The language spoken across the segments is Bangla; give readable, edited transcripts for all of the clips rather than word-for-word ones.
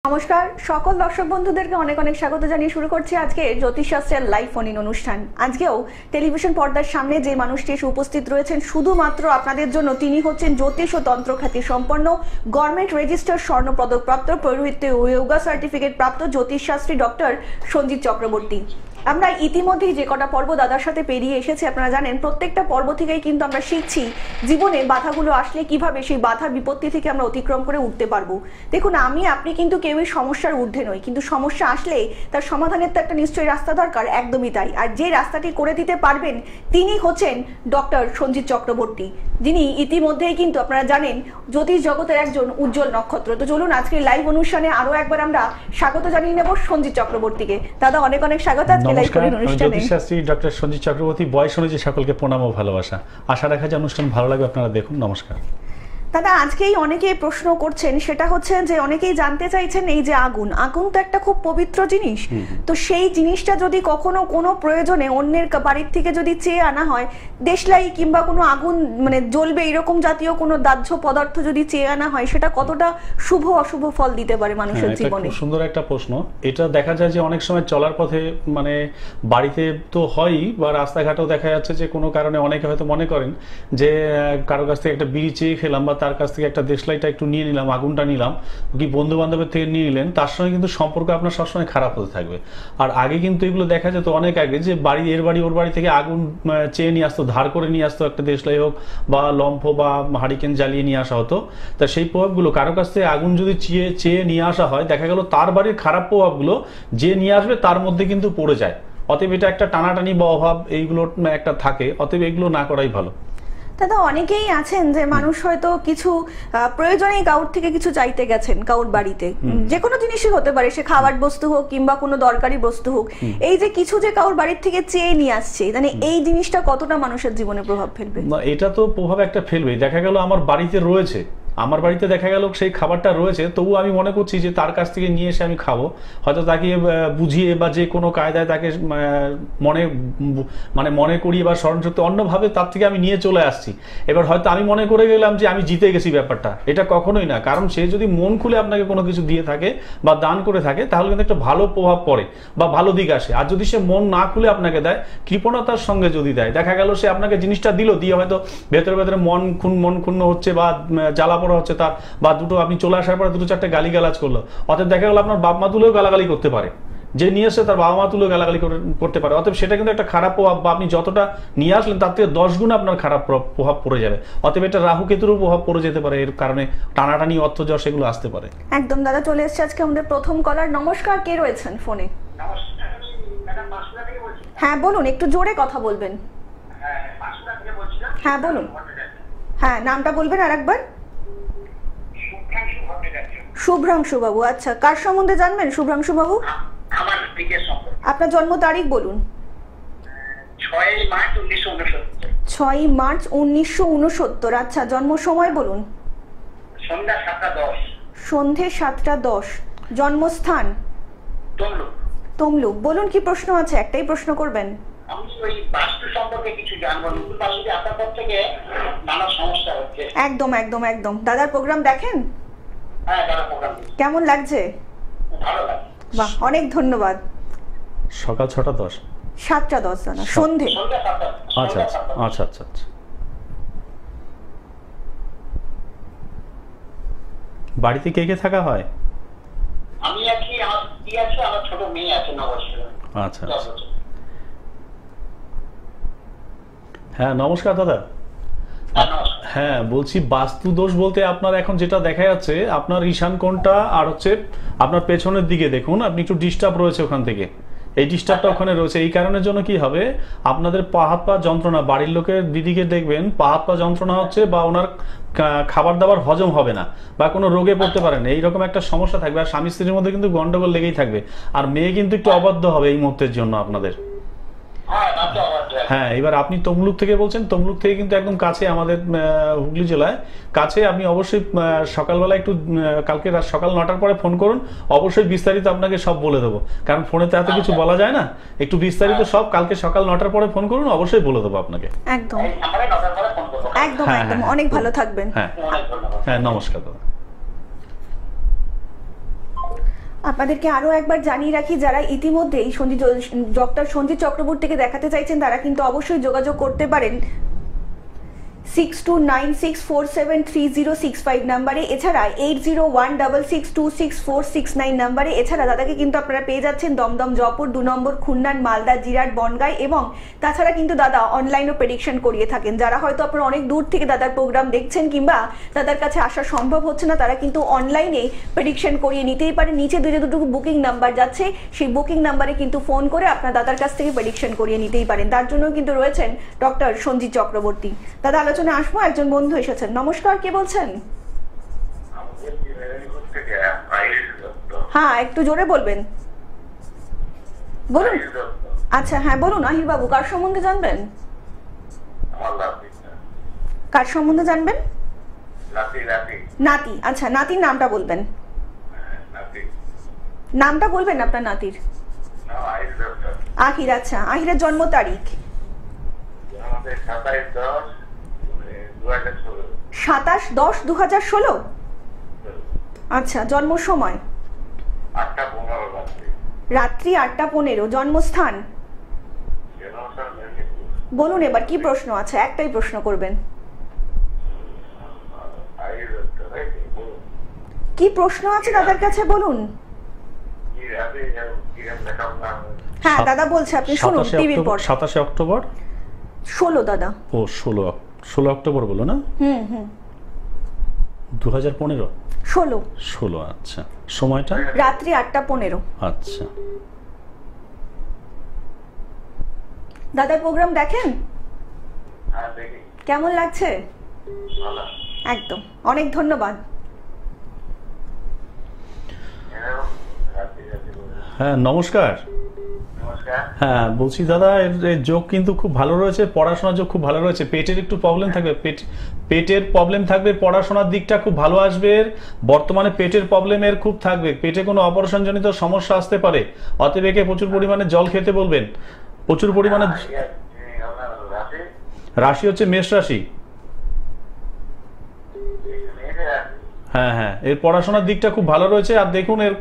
নমস্কার সকল দর্শক বন্ধুদেরকে অনেক অনেক স্বাগত জানিয়ে শুরু করছি আজকে জ্যোতিষশাস্ত্রের লাইভ ফোন ইন অনুষ্ঠান। আজকেও টেলিভিশন পর্দার সামনে যে মানুষটি এসে উপস্থিত রয়েছেন শুধুমাত্র আপনাদের জন্য, তিনি হচ্ছেন জ্যোতিষ ও তন্ত্রখ্যাতি সম্পন্ন, গভর্নমেন্ট রেজিস্টার স্বর্ণপদক প্রাপ্ত, পৌরোহিত্য যোগা সার্টিফিকেট প্রাপ্ত জ্যোতিষশাস্ত্রী ডক্টর সঞ্জিত চক্রবর্তী। আমরা ইতিমধ্যেই যে কটা পর্ব দাদার সাথে পেরিয়ে এসেছি, আপনারা জানেন প্রত্যেকটা পর্ব থেকেই কিন্তু আমরা শিখছি জীবনে বাধাগুলো আসলে কিভাবে সেই বাধা বিপত্তি থেকে আমরা অতিক্রম করে উঠতে পারবো। দেখুন, আপনি কিন্তু কেউই সমস্যার ঊর্ধ্বে নই, কিন্তু সমস্যা আসলে তার সমাধানের তো একটা নিশ্চয়ই রাস্তা দরকার, একদমই তাই। আর যে রাস্তাটি করে দিতে পারবেন তিনি হচ্ছেন ডক্টর সঞ্জিত চক্রবর্তী, যিনি ইতিমধ্যেই কিন্তু আপনারা জানেন জ্যোতিষ জগতের একজন উজ্জ্বল নক্ষত্র। তো চলুন আজকে লাইভ অনুষ্ঠানে আরো একবার আমরা স্বাগত জানিয়ে নেব সঞ্জিত চক্রবর্তীকে। দাদা অনেক অনেক স্বাগত আজকে লাইভ অনুষ্ঠানে। জ্যোতিষশাস্ত্রী ডক্টর সঞ্জিত চক্রবর্তী, বয়স অনুযায়ী সকলকে প্রণাম ও ভালোবাসা। আশা রাখা যে অনুষ্ঠান ভালো লাগবে, আপনারা দেখুন। নমস্কার দাদা, আজকেই অনেকেই প্রশ্ন করছেন, সেটা হচ্ছে যে অনেকেই জানতে চাইছেন এই যে আগুন তো একটা খুব পবিত্র জিনিস, তো সেই জিনিসটা যদি কখনো কোনো প্রয়োজনে অন্যের বাড়ির থেকে যদি চেয়ে আনা হয়, দেশলাই কিংবা কোনো আগুন মানে জ্বলবে এরকম জাতীয় কোনো দাহ্য পদার্থ যদি চেয়ে আনা হয়, সেটা কতটা শুভ অশুভ ফল দিতে পারে মানুষের জীবনে? খুব সুন্দর একটা প্রশ্ন। এটা দেখা যায় যে অনেক সময় চলার পথে, মানে বাড়িতে তো হয়ই বা রাস্তাঘাটেও দেখা যাচ্ছে যে কোনো কারণে অনেকে হয়তো মনে করেন যে কারো কাছ থেকে একটা বিড়ি চেয়ে খেলাম বা তার কাছ থেকে একটা দেশলাইটা একটু নিয়ে নিলাম, আগুনটা নিলাম, কি বন্ধু বান্ধবের থেকে নিয়ে নিলেন, তার সঙ্গে কিন্তু সম্পর্ক আপনার সবসময় খারাপ হতে থাকবে। আর আগে কিন্তু এগুলো দেখা যেত অনেক আগে, যে এর বাড়ি ওর বাড়ি থেকে আগুন চেয়ে নিয়ে আসতো, ধার করে নিয়ে আসতো, একটা দেশলাই হোক বা লম্ফ বা হারিকেন জ্বালিয়ে নিয়ে আসা হতো। তা সেই প্রভাবগুলো কারো কাছ থেকে আগুন যদি চেয়ে নিয়ে আসা হয়, দেখা গেল তার বাড়ির খারাপ প্রভাবগুলো যে নিয়ে আসবে তার মধ্যে কিন্তু পড়ে যায়। অতএব এটা একটা টানাটানি বা অভাব এইগুলো একটা থাকে, অতএব এগুলো না করাই ভালো। দাদা অনেকেই আছেন যে মানুষ হয়তো কিছু প্রয়োজনে কাউর থেকে কিছু চাইতে গেছেন কাউর বাড়িতে, যে কোনো জিনিসই হতে পারে, সে খাবার বস্তু হোক কিংবা কোনো দরকারি বস্তু হোক, এই যে কিছু যে কাউর বাড়ির থেকে চেয়ে নিয়ে আসছে, মানে এই জিনিসটা কতটা মানুষের জীবনে প্রভাব ফেলবে? এটা তো প্রভাব একটা ফেলবেই। দেখা গেল আমার বাড়িতে রয়েছে, আমার বাড়িতে দেখা গেল সেই খাবারটা রয়েছে, তবু আমি মনে করছি যে তার কাছ থেকে নিয়ে এসে আমি খাবো, হয়তো তাকে বুঝিয়ে বা যে কোনো কায়দায় তাকে মনে করিয়ে বা স্মরণশক্তি অন্যভাবে তার থেকে আমি নিয়ে চলে আসছি। এবার হয়তো আমি মনে করে গেলাম যে আমি জিতে গেছি ব্যাপারটা, এটা কখনোই না। কারণ সে যদি মন খুলে আপনাকে কোনো কিছু দিয়ে থাকে বা দান করে থাকে, তাহলে কিন্তু একটা ভালো প্রভাব পড়ে বা ভালো দিক আসে। আর যদি সে মন না খুলে আপনাকে দেয়, কৃপণতার সঙ্গে যদি দেয়, দেখা গেল সে আপনাকে জিনিসটা দিল, দিয়ে হয়তো ভেতরে ভেতরে মন ক্ষুণ্ণ হচ্ছে বা জ্বালা হচ্ছে তার, বা দুটো আপনি চলে আসার পরে দুটো চারটে গালিগালাজ করলো, অতএব দেখা গেল আপনার বাপ মা তুলেও গালাগালি করতে পারে, যে নিয়ে এসে তার বাবা মা তুলেও গালাগালি করতে পারে। অতএব সেটা কিন্তু একটা খারাপ প্রভাব, বা আপনি যতটা নিয়ে আসলেন তার থেকে 10 গুণ আপনার খারাপ প্রভাব পড়ে যাবে। অতএব এটা রাহু কেতুরও প্রভাব পড়ে যেতে পারে, এর কারণে টানাটানি অর্থজর সেগুলো আসতে পারে। একদম দাদা, চলে এসেছে আজকে আমাদের প্রথম কলার। নমস্কার, কে রয়েছেন ফোনে? হ্যাঁ বলুন, একটু জোরে কথা বলবেন। হ্যাঁ বলুন, হ্যাঁ নামটা বলবেন আর একবার। শুভ্রাংশু বাবু, আচ্ছা কার সম্বন্ধে জানবেন শুভ্রাংশু বাবু? আপনার জন্ম তারিখ বলুন। 6ই মার্চ 1969। আচ্ছা, জন্ম সময় বলুন। সন্ধে 7টা 10। জন্মস্থান তমলুক। বলুন কি প্রশ্ন আছে? একটাই প্রশ্ন করবেন? আমি ওই বাস্তু সম্পর্কে কিছু জানবো, নতুন বাস্তুতে আসার পর থেকে নানা সমস্যা হচ্ছে। একদম একদম একদম। দাদার প্রোগ্রাম দেখেন? হ্যাঁ, দাদার প্রোগ্রাম। কেমন লাগছে? ভালো লাগে। বাহ, অনেক ধন্যবাদ। সকাল 6টা 10। 7টা 10 জানা, সন্ধে। আচ্ছা আচ্ছা আচ্ছা আচ্ছা। বাড়িতে কে কে থাকা হয়? আমি আছি, আমার স্ত্রী আছে, আমার ছোট মেয়ে আছে 9 বছরের। আচ্ছা। হ্যাঁ নমস্কার দাদা। হ্যাঁ বলছি, বাস্তু দোষ বলতে আপনার এখন যেটা দেখা যাচ্ছে, আপনার ঈশান কোণটা আর হচ্ছে আপনার পেছনের দিকে দেখুন, আপনি একটু ডিস্টার্ব রয়েছে ওখান থেকে, এই ডিস্টার্বটা ওখানে রয়েছে। এই কারণের জন্য কি হবে, আপনাদের পা হাত পা যন্ত্রণা, বাড়ির লোকের দিদিকে দেখবেন পা হাত পা যন্ত্রণা হচ্ছে, বা ওনার খাবার দাবার হজম হবে না, বা কোনো রোগে পড়তে পারেন, এইরকম একটা সমস্যা থাকবে। আর স্বামী স্ত্রীর মধ্যে কিন্তু গন্ডগোল লেগেই থাকবে। আর মেয়ে কিন্তু একটু অবাধ্য হবে এই মুহূর্তের জন্য আপনাদের। হ্যাঁ, এবার আপনি তমলুক থেকে বলছেন, তমলুক থেকে কিন্তু একদম কাছে, আমাদের হুগলি জেলায় কাছে। আপনি অবশ্যই সকালবেলা একটু কালকে সকাল 9টার পরে ফোন করুন, অবশ্যই বিস্তারিত আপনাকে সব বলে দেবো, কারণ ফোনে তো এত কিছু বলা যায় না। একটু বিস্তারিত সব কালকে সকাল 9টার পরে ফোন করুন, অবশ্যই বলে দেবো আপনাকে। একদম একদম একদম। অনেক ভালো থাকবেন। হ্যাঁ হ্যাঁ, নমস্কার দাদা। আপনাদেরকে আরো একবার জানিয়ে রাখি, যারা ইতিমধ্যেই ডক্টর সঞ্জিত চক্রবর্তীকে দেখাতে চাইছেন তারা কিন্তু অবশ্যই যোগাযোগ করতে পারেন 6296473065 নাম্বারে, এছাড়া 8016626469 নাম্বারে। এছাড়া দাদাকে কিন্তু আপনারা পেয়ে যাচ্ছেন দমদম, জয়পুর, 2 নম্বর, খুলনা, মালদা, জিরাট, বনগাঁ, এবং তাছাড়া কিন্তু দাদা অনলাইনও প্রেডিকশন করিয়ে থাকেন। যারা হয়তো আপনারা অনেক দূর থেকে দাদার প্রোগ্রাম দেখছেন কিংবা দাদার কাছে আসা সম্ভব হচ্ছে না, তারা কিন্তু অনলাইনে প্রেডিকশন করিয়ে নিতেই পারেন। নিচে দুটো বুকিং নাম্বার যাচ্ছে, সেই বুকিং নাম্বারে কিন্তু ফোন করে আপনার দাদার কাছ থেকে প্রেডিকশন করিয়ে নিতেই পারেন। তার জন্য কিন্তু রয়েছেন ডক্টর সঞ্জিত চক্রবর্তী। দাদা আলোচনা আসবো, একজন বন্ধু এসেছেন। নমস্কার, কে বলছেন? হ্যাঁ, একটু জোরে বলবেন। বলুন। আচ্ছা, হ্যাঁ বলুন আহির বাবু, কার সম্বন্ধে জানবেন? কার সম্বন্ধে জানবেন? নাতি। আচ্ছা, নাতির নামটা বলবেন। নামটা বলবেন আপনার নাতির। আহির। আচ্ছা, আহিরের জন্ম তারিখ? 27/10/2016। আচ্ছা, জন্ম সময়? রাত্রি 8:15। জন্মস্থান? বলুন এবার কি প্রশ্ন আছে, একটাই প্রশ্ন করবেন। কি প্রশ্ন আছে দাদার কাছে বলুন। হ্যাঁ দাদা বলছে, আপনি শুনুন টিভির পর। 27 অক্টোবর 16 দাদা। ও 16 অক্টোবর বলো না? 2015। 16। আচ্ছা, সময়টা? রাত্রি 8:15। আচ্ছা, দাদার প্রোগ্রাম দেখেন? কেমন লাগছে? একদম, অনেক ধন্যবাদ। হ্যাঁ নমস্কার। হ্যাঁ বলছি দাদা, এর যোগ কিন্তু খুব ভালো রয়েছে, পড়াশোনার যোগ খুব ভালো রয়েছে। পেটের একটু প্রবলেম থাকবে, পেটের প্রবলেম থাকবে, পড়াশোনার দিকটা খুব ভালো আসবে। বর্তমানে পেটের প্রবলেমের খুব থাকবে, পেটে কোনো অপারেশন জনিত সমস্যা আসতে পারে। অতএব একে প্রচুর পরিমাণে জল খেতে বলবেন, প্রচুর পরিমাণে। রাশি হচ্ছে মেষ রাশি। হ্যাঁ হ্যাঁ, এর পড়াশোনার দিকটা খুব ভালো রয়েছে। আর দেখুন এর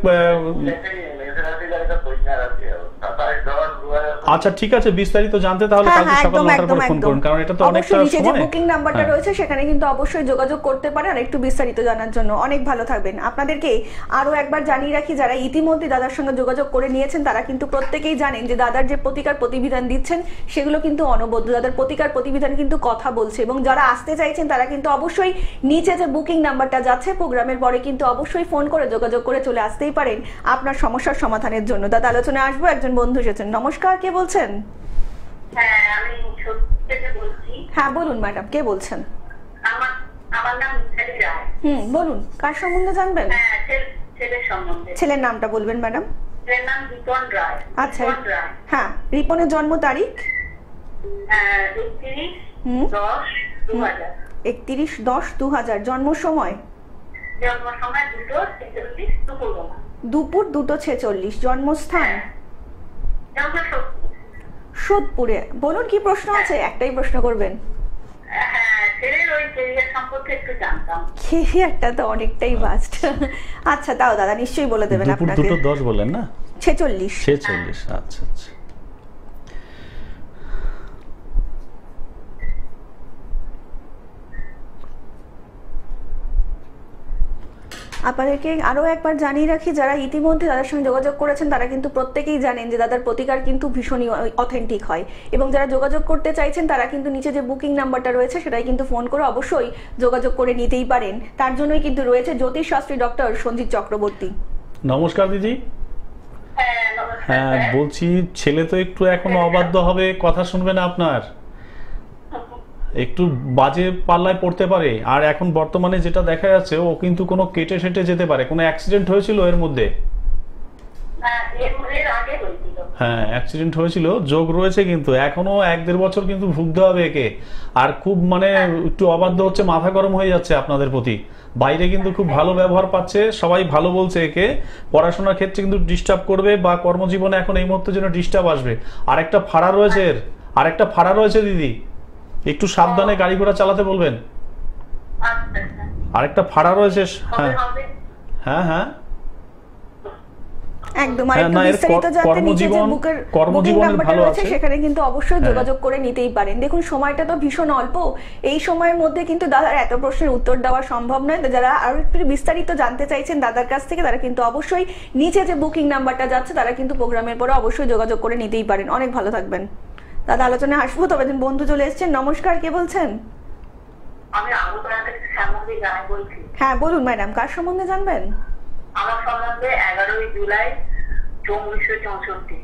আচ্ছা ঠিক আছে, বিস্তারিত জানতে তাহলে কালকে সকাল 9টার পরে ফোন করুন, কারণ এটা তো অনেকটা সময়। নিচে যে বুকিং নাম্বারটা রয়েছে সেখানে কিন্তু অবশ্যই যোগাযোগ করতে পারেন আর একটু বিস্তারিত জানার জন্য। অনেক ভালো থাকবেন। আপনাদেরকে আরো একবার জানিয়ে রাখি, যারা ইতিমধ্যে দাদার সঙ্গে যোগাযোগ করে নিয়েছেন তারা কিন্তু প্রত্যেকেই জানেন যে দাদার যে প্রতিকার প্রতিবিধান দিচ্ছেন সেগুলো কিন্তু অনবদ্য। দাদার প্রতিকার প্রতিবিধান কিন্তু কথা বলছে, এবং যারা আসতে চাইছেন তারা কিন্তু অবশ্যই নিচে যে বুকিং নাম্বারটা যাচ্ছে প্রোগ্রামের পরে কিন্তু অবশ্যই ফোন করে যোগাযোগ করে চলে আসতেই পারেন আপনার সমস্যার সমাধানের জন্য। দাদা আলোচনায় আসবো, একজন বন্ধু এসেছেন। নমস্কার, কে বলছেন? হ্যাঁ, আমি ছোট থেকে বলছি। হ্যাঁ বলুন ম্যাডাম, কে বলছেন? আমার নাম মিতালি রায়। বলুন, কার সম্বন্ধে জানবেন? হ্যাঁ, ছেলের সম্বন্ধে। ছেলের নামটা বলবেন ম্যাডাম। ছেলের নাম রিপন রায়। আচ্ছা, হ্যাঁ, রিপনের জন্ম তারিখ? 31/10/2000। 31/10/2000। জন্ম সময়? জন্ম সময় 2:46 দুপুরবেলা। দুপুর 2:46। জন্মস্থান? সোদপুরে। বলুন কি প্রশ্ন আছে, একটাই প্রশ্ন করবেন। হ্যাঁ, ছেলের ওই ক্যারিয়ার সম্পর্কে একটু জানতাম। ক্যারিয়ারটা তো অনেকটাই ভাস্ট। আচ্ছা তাও দাদা নিশ্চয়ই বলে দেবেন আপনাকে। 2:10 বললেন না? 46। 46। আচ্ছা আচ্ছা। আপনাদেরকে আরো একবার জানিয়ে রাখি, যারা ইতিমধ্যে দাদার সঙ্গে যোগাযোগ করেছেন তারা কিন্তু প্রত্যেকেই জানেন যে দাদার প্রতিকার কিন্তু ভীষণই অথেন্টিক হয়, এবং যারা যোগাযোগ করতে চাইছেন তারা কিন্তু নিচে যে বুকিং নাম্বারটা রয়েছে সেটাই কিন্তু ফোন করে অবশ্যই যোগাযোগ করে নিতেই পারেন। তার জন্যই কিন্তু রয়েছে জ্যোতিষশাস্ত্রী ডক্টর সঞ্জিত চক্রবর্তী। নমস্কার দিদি। হ্যাঁ বলছি, ছেলে তো একটু এখনো অবাধ্য হবে, কথা শুনবে না আপনার, একটু বাজে পাল্লায় পড়তে পারে। আর এখন বর্তমানে যেটা দেখা যাচ্ছে ও কিন্তু কোনো কেটে সেটে যেতে পারে। কোনো অ্যাক্সিডেন্ট হয়েছিল এর মধ্যে? হ্যাঁ অ্যাক্সিডেন্ট হয়েছিল, যোগ রয়েছে, কিন্তু এখনো 1-1.5 বছর কিন্তু ভুগতে হবে একে। আর খুব মানে একটু অবাধ্য হচ্ছে, মাথা গরম হয়ে যাচ্ছে আপনাদের প্রতি। বাইরে কিন্তু খুব ভালো ব্যবহার পাচ্ছে, সবাই ভালো বলছে একে। পড়াশোনার ক্ষেত্রে কিন্তু ডিস্টার্ব করবে, বা কর্মজীবনে এখন এই মুহূর্তে যেন ডিস্টার্ব আসবে। আরেকটা ফাড়া রয়েছে এর, আরেকটা ফাড়া রয়েছে দিদি, একটু সাবধানে গাড়ি ঘোড়া চালাতে বলবেন। আরেকটা ফাড়া রয়েছে। হ্যাঁ হ্যাঁ হ্যাঁ একদম। আর হ্যাঁ, একটু না, এর বিস্তারিত জানতে নিচে যে বুকের কর্মজীবনের নাম্বারটা ভালো রয়েছে আছে। সেখানে কিন্তু অবশ্যই হ্যাঁ। যোগাযোগ করে নিতেই পারেন। দেখুন সময়টা তো ভীষণ অল্প, এই সময়ের মধ্যে কিন্তু দাদার এত প্রশ্নের উত্তর দেওয়া সম্ভব নয়। তো যারা আরো একটু বিস্তারিত জানতে চাইছেন দাদার কাছ থেকে, তারা কিন্তু অবশ্যই নিচে যে বুকিং নাম্বারটা যাচ্ছে তারা কিন্তু প্রোগ্রামের পরে অবশ্যই যোগাযোগ করে নিতেই পারেন। অনেক ভালো থাকবেন দাদা, আলোচনায় আসবো। তবে একজন বন্ধু চলে এসেছেন। নমস্কার, কে বলছেন? আমি আগরতলা থেকে শ্যামলী রায় বলছি। হ্যাঁ বলুন ম্যাডাম, কার সম্বন্ধে জানবেন? আমার সম্বন্ধে 11ই জুলাই 1964।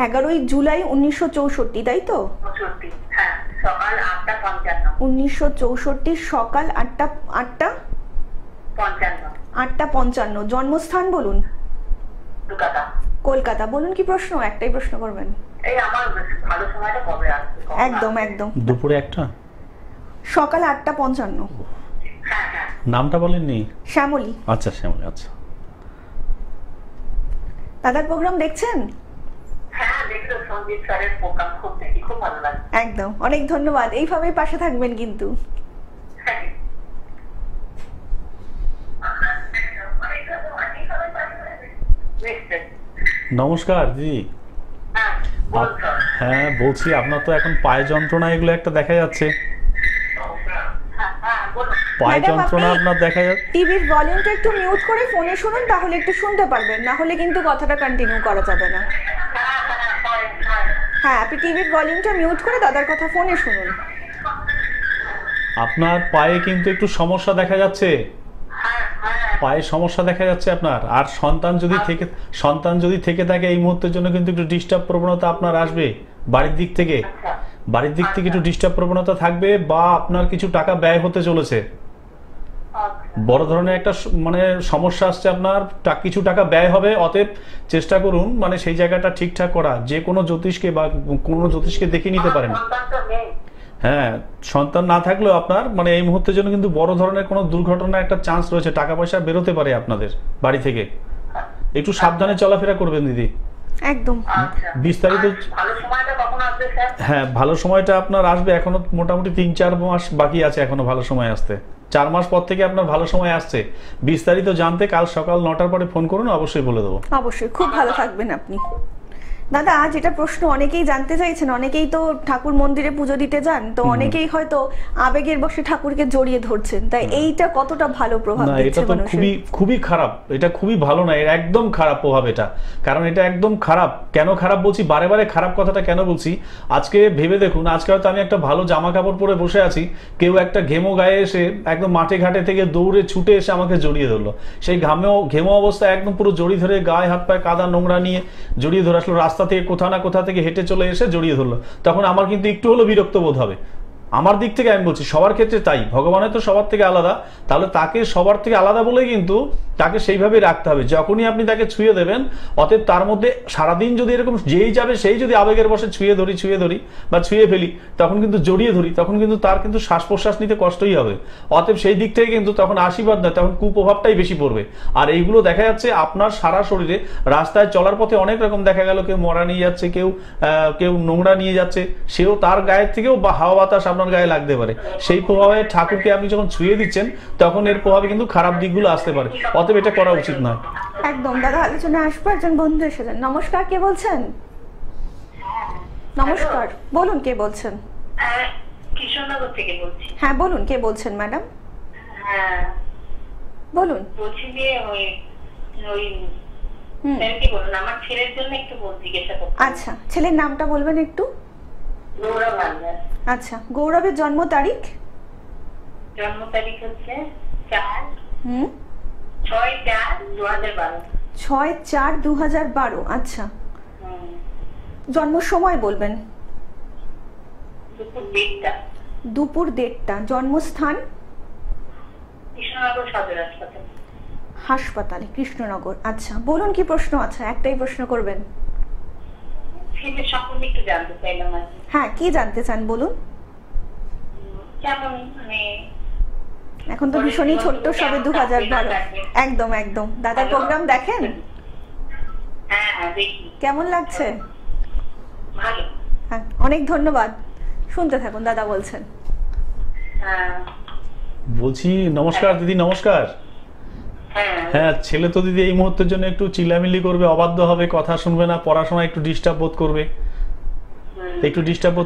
11ই জুলাই 1964, তাই তো? 64, হ্যাঁ, সকাল 8:55। 1964 সকাল 8:55। জন্মস্থান বলুন। কলকাতা। কলকাতা। বলুন কি প্রশ্ন? একটাই প্রশ্ন করবেন। এই আমার ভালো সময়টা কবে আসবে? একদম একদম। দুপুরে একটা। সকাল 8:55। হ্যাঁ হ্যাঁ। নামটা বলেননি? শ্যামলী। আচ্ছা, শ্যামলী, আচ্ছা। দাদার প্রোগ্রাম দেখছেন? হ্যাঁ, দেখলো সঞ্জিত স্যারের প্রোগ্রাম খুব দেখি, খুব ভালো লাগে। একদম, অনেক ধন্যবাদ। এইভাবেই পাশে থাকবেন কিন্তু। হ্যাঁ। নিশ্চয়ই। নমস্কার দিদি। হ্যাঁ, বলুন স্যার। হ্যাঁ বলছি, আপনার তো এখন পায়ে যন্ত্রণা এগুলো একটা দেখা যাচ্ছে। হ্যাঁ হ্যাঁ, বলুন। পায়ে ম্যাডাম, যন্ত্রণা আপনি আপনার দেখা যাচ্ছে। টিভির ভলিউমটা একটু মিউট করে ফোনে শুনুন, তাহলে একটু শুনতে পারবেন, না হলে কিন্তু কথাটা কন্টিনিউ করা যাবে না। হ্যাঁ হ্যাঁ, হয়, হয়। হ্যাঁ, আপনি টিভির ভলিউমটা মিউট করে দাদার কথা ফোনে শুনুন। আপনার পায়ে কিন্তু একটু সমস্যা দেখা যাচ্ছে। হ্যাঁ হ্যাঁ। পায়ে সমস্যা দেখা যাচ্ছে আপনার। আর সন্তান যদি থেকে থাকে এই মুহূর্তের জন্য কিন্তু একটু ডিস্টার্ব প্রবণতা আপনার আসবে বাড়ির দিক থেকে। আচ্ছা। বাড়ির দিক থেকে একটু ডিস্টার্ব প্রবণতা থাকবে, বা আপনার কিছু টাকা ব্যয় হতে চলেছে। আচ্ছা। বড় ধরনের একটা মানে সমস্যা আসছে আপনার, কিছু টাকা ব্যয় হবে। অতএব চেষ্টা করুন মানে সেই জায়গাটা ঠিকঠাক করা। যে কোনো জ্যোতিষকে বা কোনো জ্যোতিষকে দেখিয়ে নিতে পারেন। সন্তান তো নেই। হ্যাঁ, সন্তান না থাকলেও আপনার মানে এই মুহূর্তের জন্য কিন্তু বড় ধরনের কোনো দুর্ঘটনার একটা চান্স রয়েছে। টাকা পয়সা বেরোতে পারে আপনাদের বাড়ি থেকে। একটু সাবধানে চলাফেরা করবেন দিদি। একদম। আচ্ছা। বিস্তারিত। আর ভালো সময়টা কখন আসবে স্যার? হ্যাঁ, ভালো সময়টা আপনার আসবে। এখনো মোটামুটি 3-4 মাস বাকি আছে এখনো ভালো সময় আসতে। 4 মাস পর থেকে আপনার ভালো সময় আসছে। বিস্তারিত জানতে কাল সকাল 9টার পরে ফোন করুন, অবশ্যই বলে দেবো। অবশ্যই, খুব ভালো থাকবেন আপনি। দাদা, যেটা প্রশ্ন অনেকেই জানতে চাইছেন, অনেকেই তো ঠাকুর মন্দিরে পুজো দিতে যান, তো অনেকেই হয়তো আবেগের বশে ঠাকুরকে জড়িয়ে ধরছেন, তাই এইটা কতটা ভালো প্রভাব না, দিচ্ছে এটা তো মানুষের? খুবই খারাপ। এটা খুবই ভালো না, এর একদম খারাপ প্রভাব এটা। কারণ এটা একদম খারাপ। কেন খারাপ বলছি, বারে বারে খারাপ কথাটা কেন বলছি, আজকে ভেবে দেখুন, আজকে হয়তো আমি একটা ভালো জামা কাপড় পরে বসে আছি, কেউ একটা ঘেমো গায়ে এসে একদম মাঠে ঘাটে থেকে দৌড়ে ছুটে এসে আমাকে জড়িয়ে ধরলো। সেই ঘেমো অবস্থায় একদম পুরো জড়িয়ে ধরে গায়ে হাত পায়ে কাদা নোংরা নিয়ে জড়িয়ে ধরে আসলো। রাস্তা থেকে কোথাও না কোথা থেকে হেঁটে চলে এসে জড়িয়ে ধরলো। তখন আমার কিন্তু একটু হলেও বিরক্ত বোধ হবে। আমার দিক থেকে আমি বলছি, সবার ক্ষেত্রে তাই। ভগবানের তো সবার থেকে আলাদা, তাহলে তাকে সবার থেকে আলাদা বলে কিন্তু তাকে সেইভাবেই রাখতে হবে। যখনই আপনি তাকে ছুঁয়ে দেবেন, অতএব তার মধ্যে সারাদিন যদি এরকম যেই যাবে সেই যদি আবেগের বসে ছুঁয়ে ধরি বা ছুঁয়ে ফেলি, তখন কিন্তু জড়িয়ে ধরি, তখন কিন্তু তার কিন্তু শ্বাস প্রশ্বাস নিতে কষ্টই হবে। অতএব সেই দিক থেকে কিন্তু তখন আশীর্বাদ নয়, তখন কুপ্রভাবটাই বেশি পড়বে। আর এইগুলো দেখা যাচ্ছে আপনার সারা শরীরে। রাস্তায় চলার পথে অনেক রকম দেখা গেল, কেউ মরা নিয়ে যাচ্ছে, কেউ নোংরা নিয়ে যাচ্ছে, সেও তার গায়ের থেকেও বা হাওয়া বাতাস আপনার গায়ে লাগতে পারে। সেই প্রভাবে ঠাকুরকে আপনি যখন ছুঁয়ে দিচ্ছেন, তখন এর প্রভাবে কিন্তু খারাপ দিকগুলো আসতে পারে। অতএব এটা করা উচিত নয়। একদম। দাদা, আলোচনায় আসবো। একজন বন্ধু এসেছেন। নমস্কার, কে বলছেন? নমস্কার, বলুন কে বলছেন? কৃষ্ণনগর থেকে বলছি। হ্যাঁ বলুন, কে বলছেন ম্যাডাম? হ্যাঁ, বলুন। বলছি যে ওই হুম, স্যারকে বলুন, আমার ছেলের জন্য একটু জিজ্ঞাসা করতে। আচ্ছা, ছেলের নামটা বলবেন একটু? গৌরব হালদার। আচ্ছা, গৌরবের জন্ম তারিখ? জন্ম তারিখ হচ্ছে 6/4/2012। 6/4/2012। আচ্ছা, জন্ম সময় বলবেন? দুপুর 1:30। দুপুর 1:30। জন্মস্থান? কৃষ্ণনগর সদর হাসপাতাল। হাসপাতালে, কৃষ্ণনগর। আচ্ছা, বলুন কি প্রশ্ন আছে? একটাই প্রশ্ন করবেন? ছেলের সম্পর্কে একটু জানতে চাইলাম আর কি। হ্যাঁ, কি জানতে চান বলুন? কেমন মানে এখন তো ভীষণই ছোট্ট, সবে 2012। একদম একদম। দাদার প্রোগ্রাম দেখেন? হ্যাঁ হ্যাঁ, দেখি। কেমন লাগছে? ভালো। হ্যাঁ, অনেক ধন্যবাদ। শুনতে থাকুন, দাদা বলছেন। হ্যাঁ। বলছি, নমস্কার দিদি। নমস্কার। হ্যাঁ, ছেলে তো দিদি এই মুহূর্তের জন্য একটু চিল্লামিল্লি করবে, অবাধ্য হবে, কথা শুনবে না, পড়াশোনা একটু ডিস্টার্ব বোধ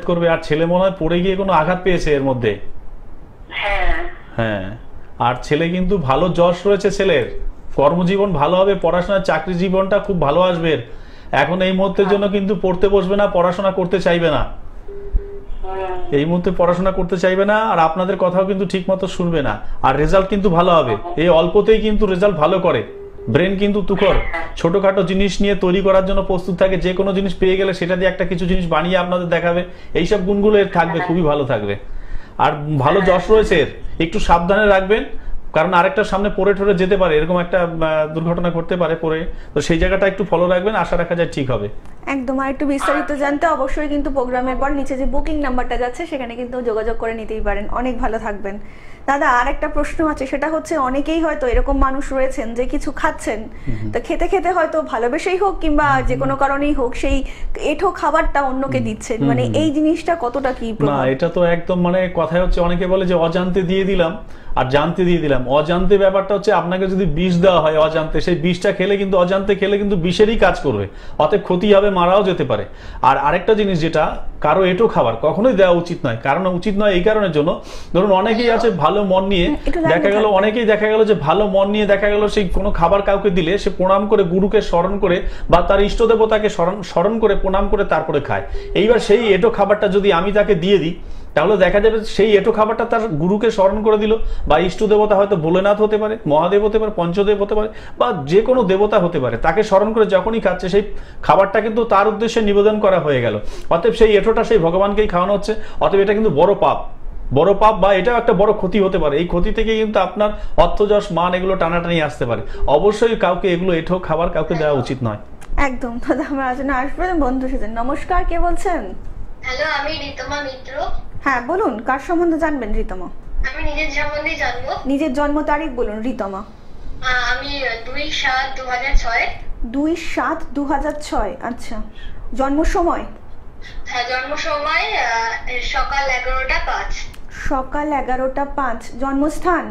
করবে, আর ছেলে মনে হয় পড়ে গিয়ে কোনো আঘাত পেয়েছে এর মধ্যে। হ্যাঁ, আর ছেলে কিন্তু ভালো যশ রয়েছে ছেলের, কর্মজীবন ভালো হবে, পড়াশোনা চাকরি জীবনটা খুব ভালো আসবে। এখন এই মুহূর্তের জন্য কিন্তু পড়তে বসবে না, পড়াশোনা করতে চাইবে না, এই মুহূর্তে পড়াশোনা করতে চাইবে না, আর আপনাদের কথাও কিন্তু ঠিক মতো শুনবে না। আর রেজাল্ট কিন্তু ভালো হবে, এই অল্পতেই কিন্তু রেজাল্ট ভালো করে। ব্রেন কিন্তু তুখর, ছোটখাটো জিনিস নিয়ে তৈরি করার জন্য প্রস্তুত থাকে, যে কোনো জিনিস পেয়ে গেলে সেটা দিয়ে একটা কিছু জিনিস বানিয়ে আপনাদের দেখাবে। এইসব গুণগুলো এর থাকবে, খুবই ভালো থাকবে। আর ভালো যশ রয়েছে এর, একটু সাবধানে রাখবেন, কারণ আরেকটা সামনে পড়ে ঠরে যেতে পারে, এরকম একটা দুর্ঘটনা ঘটতে পারে পড়ে, তো সেই জায়গাটা একটু ফলো রাখবেন, আশা রাখা যায় ঠিক হবে। একদম। আর একটু বিস্তারিত জানতে অবশ্যই কিন্তু প্রোগ্রামের পর নিচে যে বুকিং নাম্বারটা যাচ্ছে সেখানে কিন্তু যোগাযোগ করে নিতেই পারেন। অনেক ভালো থাকবেন। দাদা, আর একটা প্রশ্ন আছে, সেটা হচ্ছে অনেকেই হয়তো এরকম মানুষ রয়েছেন যে কিছু খাচ্ছেন, তো খেতে খেতে হয়তো ভালোবেসেই হোক কিংবা যে কোনো কারণেই হোক সেই এঁঠো খাবারটা অন্যকে দিচ্ছেন, মানে এই জিনিসটা কতটা কি? না, এটা তো একদম মানে কথাই হচ্ছে, অনেকে বলে যে অজান্তে দিয়ে দিলাম আর জানতে দিয়ে দিলাম। অজান্তে ব্যাপারটা হচ্ছে, আপনাকে যদি বিষ দেওয়া হয় অজান্তে, সেই বিষটা খেলে কিন্তু অজান্তে খেলে কিন্তু বিষেরই কাজ করবে, অতএব ক্ষতি হবে, মারাও যেতে পারে। আর আরেকটা জিনিস যেটা, কারো এঁঠো খাবার কখনোই দেওয়া উচিত নয়। কারণ উচিত নয় এই কারণের জন্য, ধরুন অনেকেই আছে ভালো মন নিয়ে দেখা গেল, যে ভালো মন নিয়ে দেখা গেল সেই কোনো খাবার কাউকে দিলে সে প্রণাম করে, গুরুকে স্মরণ করে বা তার ইষ্ট দেবতাকে স্মরণ করে প্রণাম করে তারপরে খায়। এইবার সেই এঁঠো খাবারটা যদি আমি তাকে দিয়ে দিই, তাহলে দেখা যাবে সেই এঁঠো খাবারটা তার গুরুকে স্মরণ করে দিল, বা ইষ্ট দেবতা হয়তো ভোলেনাথ হতে পারে, মহাদেব হতে পারে, পঞ্চদেব হতে পারে, বা যে কোনো দেবতা হতে পারে, তাকে স্মরণ করে যখনই খাচ্ছে সেই খাবারটা কিন্তু তার উদ্দেশ্যে নিবেদন করা হয়ে গেল। অতএব সেই এঁঠোটা সেই ভগবানকেই খাওয়ানো হচ্ছে। অতএব এটা কিন্তু বড় পাপ, বা এটাও একটা বড় ক্ষতি হতে পারে। এই ক্ষতি থেকে কিন্তু আপনার অর্থ, যশ, মান এগুলো টানাটানি আসতে পারে। অবশ্যই কাউকে এগুলো এঁঠো খাবার কাউকে দেওয়া উচিত নয়। একদম। দাদা, আমরা আলোচনা আসবেন বন্ধুর সাথে। নমস্কার, কে বলছেন? হ্যালো, আমি ঋতমা মিত্র। হ্যাঁ বলুন, কার সম্বন্ধে জানবেন ঋতমা? আমি নিজের সম্বন্ধে জানবো। নিজের জন্ম তারিখ বলুন ঋতমা। আমি 2/7/2006। 2/7/2006। আচ্ছা, জন্ম সময়? হ্যাঁ, জন্ম সময় সকাল 11টা 5। সকাল 11টা 5। জন্মস্থান?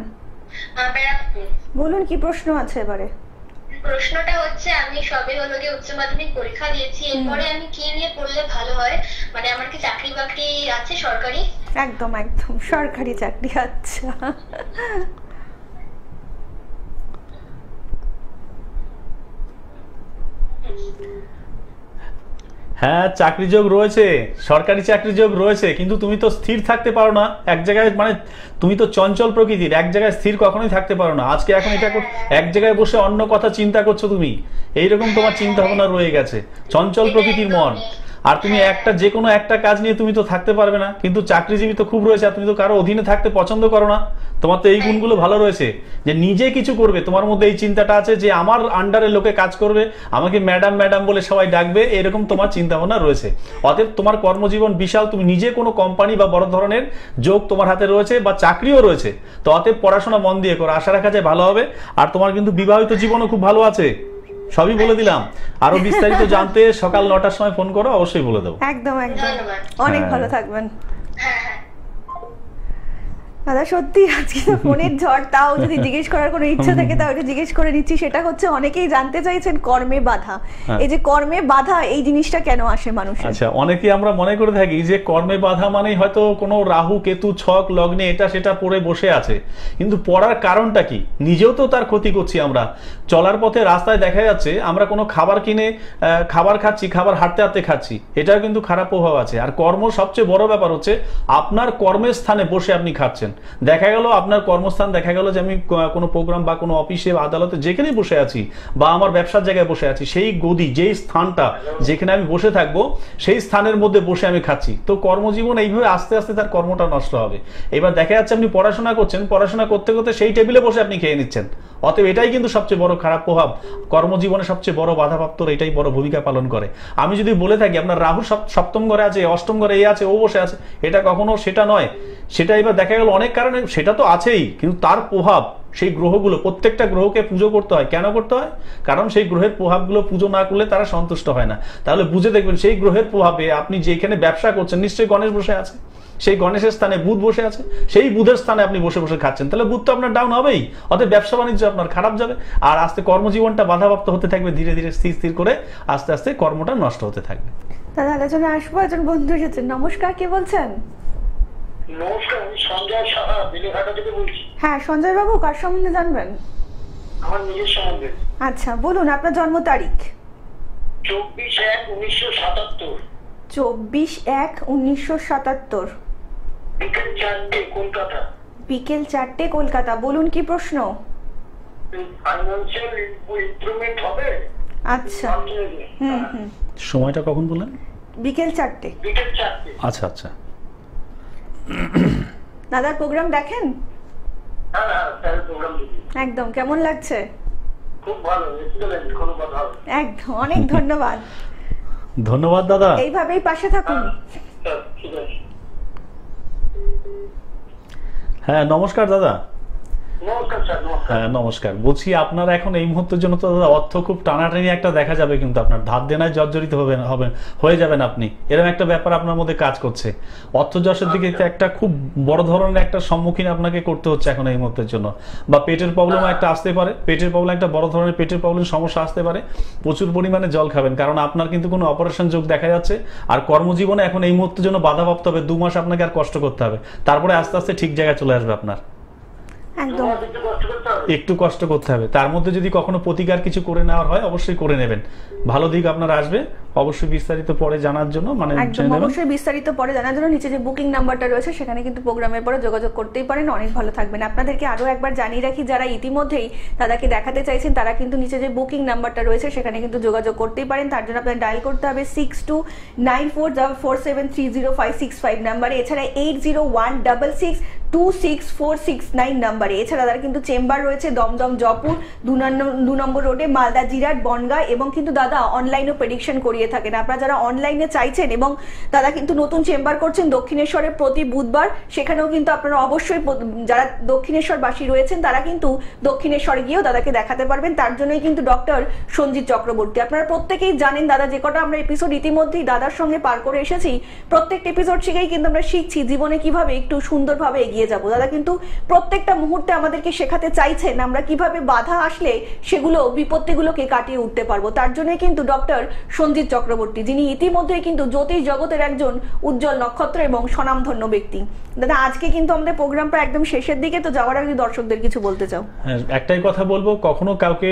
ব্যারাকপুর। বলুন, কি প্রশ্ন আছে এবারে? প্রশ্নটা হচ্ছে, আমি সবে হলো গিয়ে উচ্চ মাধ্যমিক পরীক্ষা দিয়েছি, এরপরে আমি কি নিয়ে পড়লে ভালো হয়? মানে আমার কি চাকরি বাকরি আছে সরকারি? একদম সরকারি চাকরি। আচ্ছা, হ্যাঁ, চাকরি যোগ রয়েছে, সরকারি চাকরি যোগ রয়েছে, কিন্তু তুমি তো স্থির থাকতে পারো না এক জায়গায়। মানে তুমি তো চঞ্চল প্রকৃতির, এক জায়গায় স্থির কখনোই থাকতে পারো না। আজকে এখন এটা এক জায়গায় বসে অন্য কথা চিন্তা করছো তুমি, এইরকম তোমার চিন্তা ভাবনা রয়ে গেছে, চঞ্চল প্রকৃতির মন। আর তুমি যে কোনো একটা কাজ নিয়ে তুমি তো থাকতে পারবে না, কিন্তু চাকরিজীবী তো খুব রয়েছে, আর তুমি তো কারো অধীনে থাকতে পছন্দ করো না। তোমার তো এই গুণগুলো ভালো রয়েছে, যে নিজে কিছু করবে, তোমার মধ্যে এই চিন্তাটা আছে যে আমার আন্ডারে লোকে কাজ করবে, আমাকে ম্যাডাম ম্যাডাম বলে সবাই ডাকবে, এরকম তোমার চিন্তা ভাবনা রয়েছে। অতএব তোমার কর্মজীবন বিশাল, তুমি নিজে কোনো কোম্পানি বা বড় ধরনের যোগ তোমার হাতে রয়েছে, বা চাকরিও রয়েছে। তো অতএব পড়াশোনা মন দিয়ে করো, আশা রাখা যায় ভালো হবে। আর তোমার কিন্তু বিবাহিত জীবনও খুব ভালো আছে, সবই বলে দিলাম। আরো বিস্তারিত জানতে সকাল 9টার সময় ফোন করো, অবশ্যই বলে দেবো। একদম। অনেক ভালো থাকবেন। হ্যাঁ। দাদা, সত্যি আজকে তো ফোনের ঝড়। তাও যদি জিজ্ঞেস করার কোনো ইচ্ছা থাকে তাও এটা জিজ্ঞেস করে নিচ্ছি। সেটা হচ্ছে, অনেকেই জানতে চাইছেন কর্মে বাধা। এই যে কর্মে বাধা, এই জিনিসটা কেন আসে মানুষের? আচ্ছা, অনেকেই আমরা মনে করে থাকি যে কর্মে বাধা মানেই হয়তো কোনো রাহু কেতু ছক লগ্নে এটা সেটা পড়ে বসে আছে, কিন্তু পড়ার কারণটা কি? নিজেও তো তার ক্ষতি করছি আমরা। চলার পথে রাস্তায় দেখা যাচ্ছে আমরা কোনো খাবার কিনে খাবার খাচ্ছি, খাবার হাঁটতে হাঁটতে খাচ্ছি, এটাও কিন্তু খারাপ প্রভাব আছে। আর কর্ম সবচেয়ে বড় ব্যাপার হচ্ছে, আপনার কর্মের স্থানে বসে আপনি খাচ্ছেন। দেখা গেল আপনার কর্মস্থান, দেখা গেল যে আমি কোনো প্রোগ্রাম বা কোনো অফিসে, আদালতে যেখানেই বসে আছি, বা আমার ব্যবসার জায়গায় বসে আছি, সেই গদি, যেই স্থানটা যেখানে আমি বসে থাকবো, সেই স্থানের মধ্যে বসে আমি খাচ্ছি। তো কর্মজীবন এইভাবে আস্তে আস্তে তার কর্মটা নষ্ট হবে। এবার দেখা যাচ্ছে আপনি পড়াশোনা করছেন, পড়াশোনা করতে করতে সেই টেবিলে বসে আপনি খেয়ে নিচ্ছেন। অতএব এটাই কিন্তু সবচেয়ে বড় খারাপ প্রভাব, কর্মজীবনে সবচেয়ে বড় বাধাপ্রাপ্ত এটাই বড় ভূমিকা পালন করে। আমি যদি বলে থাকি আপনার রাহু সপ্তম ঘরে আছে, অষ্টম ঘরে এ আছে, ও বসে আছে, এটা কখনো সেটা নয়। সেটা এবার দেখা গেল অনেক কারণে, সেটা তো আছেই, কিন্তু তার প্রভাব সেই গ্রহগুলো, প্রত্যেকটা গ্রহকে পুজো করতে হয়। কেন করতে হয়? কারণ সেই গ্রহের প্রভাবগুলো পুজো না করলে তারা সন্তুষ্ট হয় না। তাহলে বুঝে দেখবেন সেই গ্রহের প্রভাবে আপনি যেখানে ব্যবসা করছেন নিশ্চয়ই গণেশ বসে আছে, সেই গণেশের স্থানে বুধ বসে আছে, সেই বুধের স্থানে আপনি বসে বসে খাচ্ছেন, তাহলে বুধ তো আপনার ডাউন হবেই, অতএব ব্যবসা বাণিজ্য আপনার খারাপ যাবে। আর আস্তে কর্মজীবনটা বাধাপ্রাপ্ত হতে থাকবে, ধীরে ধীরে স্থির স্থির করে আস্তে আস্তে কর্মটা নষ্ট হতে থাকবে। দাদা আলোচনা আসবো, একজন বন্ধু এসেছেন। নমস্কার, কে বলছেন? নমস্কার, আমি সঞ্জয় সাহা বেলেঘাটা থেকে বলছি। হ্যাঁ সঞ্জয় বাবু, কার সম্বন্ধে জানবেন? আমার নিজের সম্বন্ধে। আচ্ছা বলুন, আপনার জন্ম তারিখ? 24/1/1977। 24/1/1977, বিকেল 4টে, কলকাতা। বিকেল 4টে, কলকাতা। বলুন কি প্রশ্ন? ফাইন্যান্সিয়াল ইমপ্রুভমেন্ট হবে? আচ্ছা, হুম। সময়টা কখন বললেন? বিকেল 4টে। বিকেল 4টে। আচ্ছা আচ্ছা। দাদার প্রোগ্রাম দেখেন? হ্যাঁ, তার প্রোগ্রাম দেখি। একদম। কেমন লাগছে? খুব ভালো, এক্সেলেন্ট, কোনো কথা হবে। একদম, অনেক ধন্যবাদ। ধন্যবাদ দাদা, এইভাবেই পাশে থাকুন। ঠিক আছে। হ্যাঁ নমস্কার দাদা। নমস্কার স্যার, নমস্কার। হ্যাঁ নমস্কার। বলছি আপনার এখন এই মুহূর্তের জন্য তো দাদা অর্থ খুব টানাটানি একটা দেখা যাবে, কিন্তু আপনার ধার দেনায় জর্জরিত হয়ে যাবেন আপনি, এরকম একটা ব্যাপার আপনার মধ্যে কাজ করছে। অর্থ যশের দিকে একটা খুব বড় ধরনের একটা সম্মুখীন আপনাকে করতে হচ্ছে এখন এই মুহূর্তের জন্য। বা পেটের প্রবলেম একটা আসতে পারে, পেটের প্রবলেম একটা বড় ধরনের পেটের প্রবলেম সমস্যা আসতে পারে। প্রচুর পরিমাণে জল খাবেন, কারণ আপনার কিন্তু কোনো অপারেশন যোগ দেখা যাচ্ছে। আর কর্মজীবনে এখন এই মুহূর্তের জন্য বাধাপ্রাপ্ত হবে, 2 মাস আপনাকে আর কষ্ট করতে হবে, তারপরে আস্তে আস্তে ঠিক জায়গায় চলে আসবে আপনার। একদম, একটু কষ্ট করতে হবে, তার মধ্যে যদি কখনো প্রতিকার কিছু করে নেওয়ার হয় অবশ্যই করে নেবেন, ভালো দিক আপনার আসবে। অবশ্যই বিস্তারিত পরে জানার জন্য একদম অবশ্যই বিস্তারিত পরে জানার জন্য নিচে যে বুকিং নাম্বারটা রয়েছে সেখানে কিন্তু প্রোগ্রামের পরে যোগাযোগ করতেই পারেন। অনেক ভালো থাকবেন। আপনাদেরকে আরো একবার জানিয়ে রাখি, যারা ইতিমধ্যেই দাদাকে দেখাতে চাইছেন তারা কিন্তু নিচে যে বুকিং নাম্বারটা রয়েছে সেখানে কিন্তু যোগাযোগ করতেই পারেন। তার জন্য আপনাদের ডায়াল করতে হবে 6294473056 নাম্বারে, এছাড়া 8016626469 নাম্বারে। এছাড়া দাদা কিন্তু চেম্বার রয়েছে দমদম জয়পুর 2 নম্বর রোডে, মালদা জিরাট বনগাঁ, এবং কিন্তু দাদা অনলাইনও প্রেডিকশন করিয়ে থাকেন। আপনারা যারা অনলাইনে চাইছেন, এবং দাদা কিন্তু নতুন চেম্বার করছেন দক্ষিণেশ্বরে প্রতি বুধবার, সেখানেও কিন্তু আপনারা অবশ্যই যারা দক্ষিণেশ্বরবাসী রয়েছেন তারা কিন্তু দক্ষিণেশ্বরে গিয়েও দাদাকে দেখাতে পারবেন। তার জন্যই কিন্তু ডক্টর সঞ্জিত চক্রবর্তী। আপনারা প্রত্যেকেই জানেন দাদা যে কটা আমরা এপিসোড ইতিমধ্যেই দাদার সঙ্গে পার করে এসেছি, প্রত্যেকটা এপিসোড শিখেই কিন্তু আমরা শিখছি জীবনে কিভাবে একটু সুন্দরভাবে এগিয়ে যাব। দাদা কিন্তু প্রত্যেকটা মুহূর্তে আমাদেরকে শেখাতে চাইছেন আমরা কিভাবে বাধা আসলে সেগুলো বিপত্তিগুলোকে কাটিয়ে উঠতে পারবো। তার জন্যই কিন্তু ডক্টর সঞ্জিত চক্রবর্তী, যিনি ইতিমধ্যেই কিন্তু জ্যোতিষ জগতের একজন উজ্জ্বল নক্ষত্র এবং স্বনামধন্য ব্যক্তি। দাদা আজকে কিন্তু আমাদের প্রোগ্রামটা একদম শেষের দিকে, তো যাওয়ার আগে দর্শকদের কিছু বলতে চাও? হ্যাঁ, একটাই কথা বলবো, কখনো কাউকে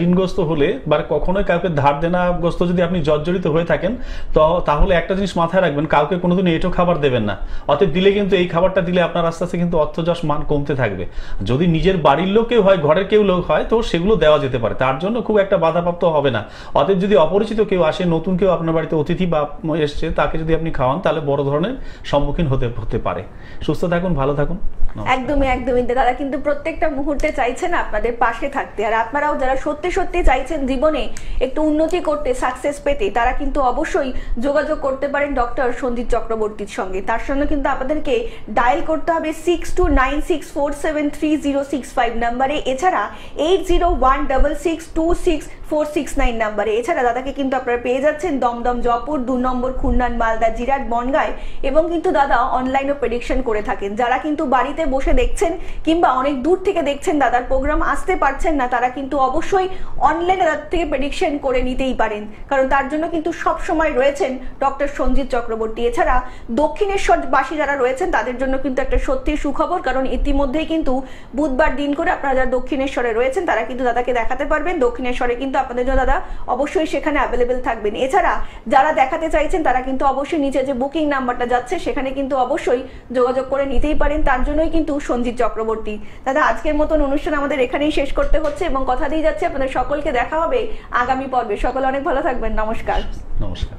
ঋণগ্রস্ত হলে বা কখনো কাউকে ধার দেনাগ্রস্ত যদি আপনি জর্জরিত হয়ে থাকেন, তো তাহলে একটা জিনিস মাথায় রাখবেন, কাউকে কোনোদিন এঁটো খাবার দেবেন না। অতএব দিলে কিন্তু এই খাবারটা দিলে আপনার আস্তে আস্তে কিন্তু অর্থযশ মান কমতে থাকবে। যদি নিজের বাড়ির লোক কেউ হয়, ঘরের কেউ লোক হয়, তো সেগুলো দেওয়া যেতে পারে, তার জন্য খুব একটা বাধাপ্রাপ্ত হবে না। অতএব যদি অপরিচিত কেউ আসে, নতুন কেউ আপনার বাড়িতে অতিথি বা এসছে, তাকে যদি আপনি খাওয়ান তাহলে বড় ধরনের সম্মুখীন হতে পারে। সুস্থ থাকুন, ভালো থাকুন। একদমই একদমই। দাদা কিন্তু প্রত্যেকটা মুহূর্তে চাইছেন আপনাদের পাশে থাকতে। আর আপনারাও যারা সত্যি সত্যি চাইছেন জীবনে একটু উন্নতি করতে, সাকসেস পেতে, তারা কিন্তু অবশ্যই যোগাযোগ করতে পারেন ডক্টর সঞ্জিত চক্রবর্তীর সঙ্গে। তার সঙ্গে কিন্তু আপনাদেরকে ডায়াল করতে হবে 6296473065 নাম্বারে, এছাড়া 8016626469 নাম্বারে। এছাড়া দাদাকে কিন্তু আপনারা পেয়ে যাচ্ছেন দমদম জয়পুর 2 নম্বর, খুলনা, মালদা জিরাট বনগাঁয়, এবং কিন্তু দাদা অনলাইনও প্রেডিকশন করে থাকেন। যারা কিন্তু বাড়িতে বসে দেখছেন কিংবা অনেক দূর থেকে দেখছেন, দাদার প্রোগ্রাম আসতে পারছেন না, তারা কিন্তু অবশ্যই অনলাইনে দাদার থেকে প্রেডিকশন করে নিতেই পারেন, কারণ তার জন্য কিন্তু সব সময় রয়েছেন ডক্টর সঞ্জিত চক্রবর্তী। এছাড়া দক্ষিণেশ্বরবাসী যারা রয়েছেন তাদের জন্য কিন্তু একটা সত্যি সুখবর, কারণ ইতিমধ্যেই কিন্তু বুধবার দিন করে আপনারা যারা দক্ষিণেশ্বরে রয়েছেন তারা কিন্তু দাদাকে দেখাতে পারবেন। দক্ষিণেশ্বরে কিন্তু আপনাদের জন্য দাদা অবশ্যই সেখানে অ্যাভেলেবেল থাকবেন। এছাড়া যারা দেখাতে চাইছেন তারা কিন্তু অবশ্যই নিচে যে বুকিং নাম্বারটা যাচ্ছে সেখানে কিন্তু অবশ্যই যোগাযোগ করে নিতেই পারেন। তার জন্যই কিন্তু সঞ্জিত চক্রবর্তী। দাদা আজকের মতন অনুষ্ঠান আমাদের এখানেই শেষ করতে হচ্ছে, এবং কথা দিয়ে যাচ্ছে আপনাদের সকলকে দেখা হবে আগামী পর্বে। সকলে অনেক ভালো থাকবেন। নমস্কার। নমস্কার।